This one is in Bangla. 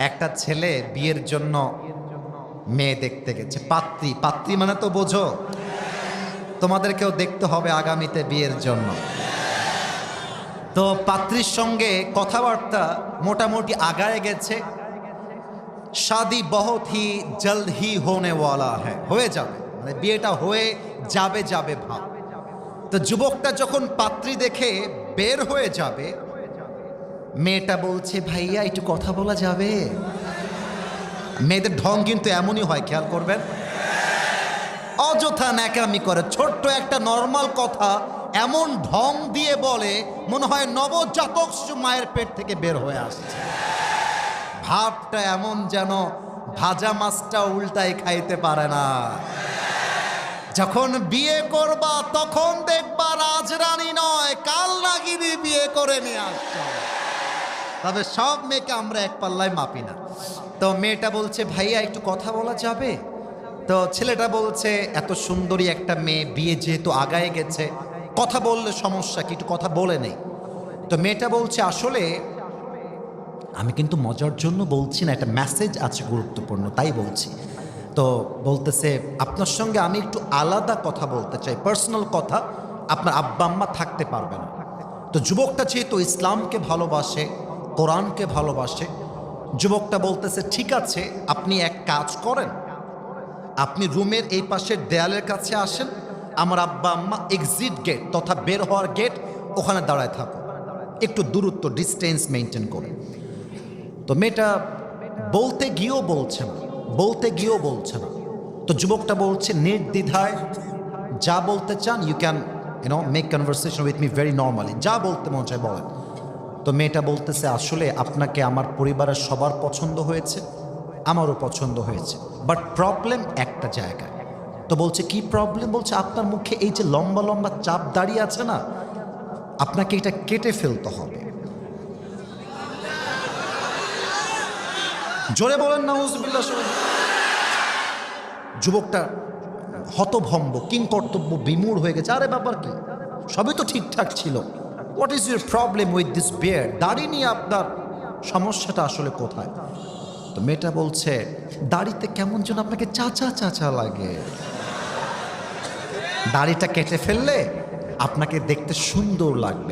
একটা ছেলে বিয়ের জন্য মেয়ে দেখতে গেছে। পাত্রী, পাত্রী মানে তো বোঝো, তোমাদেরকেও দেখতে হবে আগামীতে বিয়ের জন্য। তো পাত্রীর সঙ্গে কথাবার্তা মোটামুটি আগায় গেছে। শাদি বহুত হি জলদ হি হোনে ওয়ালা হ্যাঁ, হয়ে যাবে, মানে বিয়েটা হয়ে যাবে যাবে ভাব। তো যুবকটা যখন পাত্রী দেখে বের হয়ে যাবে, মেয়েটা বলছে ভাইয়া একটু কথা বলা যাবে। মেয়েদের ঢং কিন্তু এমনই হয়, খেয়াল করবেন। অযথা ন্যাকামি করে, ছোট্ট একটা নর্মাল কথা এমন ঢং দিয়ে বলে মনে হয় নবজাতক মায়ের পেট থেকে বের হয়ে আসছে। ভাবটা এমন যেন ভাজা মাছটা উল্টাই খাইতে পারে না। যখন বিয়ে করবা তখন দেখবা রাজরানী নয় কাল নাগিনী বিয়ে করে নিয়ে আসছে। তবে সব মেয়েকে আমরা এক পাল্লায় মাপি না। তো মেয়েটা বলছে ভাইয়া একটু কথা বলা যাবে। তো ছেলেটা বলছে এত সুন্দরী একটা মেয়ে, বিয়ে যেহেতু আগায় গেছে, কথা বললে সমস্যা কি, একটু কথা বলে নেই। তো মেয়েটা বলছে আসলে আমি কিন্তু মজার জন্য বলছি না, একটা মেসেজ আছে গুরুত্বপূর্ণ তাই বলছি। তো বলতেছে আপনার সঙ্গে আমি একটু আলাদা কথা বলতে চাই, পার্সোনাল কথা, আপনার আব্বা আম্মা থাকতে পারবে না। তো যুবকটা যেহেতু ইসলামকে ভালোবাসে, কোরআনকে ভালোবাসে, যুবকটা বলতেছে ঠিক আছে আপনি এক কাজ করেন, আপনি রুমের এই পাশের দেয়ালের কাছে আসেন, আমার আব্বা আম্মা এক্সিট গেট তথা বের হওয়ার গেট ওখানে দাঁড়ায় থাকো, একটু দূরত্ব ডিস্টেন্স মেনটেন করে। তো মেয়েটা বলতে গিয়েও বলছে না, বলতে গিয়েও বলছে না। তো যুবকটা বলছে নির্দ্বিধায় যা বলতে চান you can make conversation with me very normally, যা বলতে মন চায় বলেন। তো মেয়েটা বলতেছে আসলে আপনাকে আমার পরিবারের সবার পছন্দ হয়েছে, আমারও পছন্দ হয়েছে, বাট প্রবলেম একটা জায়গায়। তো বলছে কি প্রবলেম? বলছে আপনার মুখে এই যে লম্বা লম্বা চাপ দাঁড়িয়ে আছে না, আপনাকে এটা কেটে ফেলতে হবে। জোরে বলেন নাউজুবিল্লাহ। যুবকটা হতভম্ব, কিংকর্তব্য বিমূঢ় হয়ে গেছে। আরে ব্যাপার কি, সবই তো ঠিকঠাক ছিল। What is your problem with this beard? দাড়ি নিয়ে আপনার সমস্যাটা আসলে কোথায়? তো মেয়েটা বলছে দাড়িতে কেমন যেন আপনাকে চাচা চাচা লাগে, দাড়িটা কেটে ফেললে আপনাকে দেখতে সুন্দর লাগবে।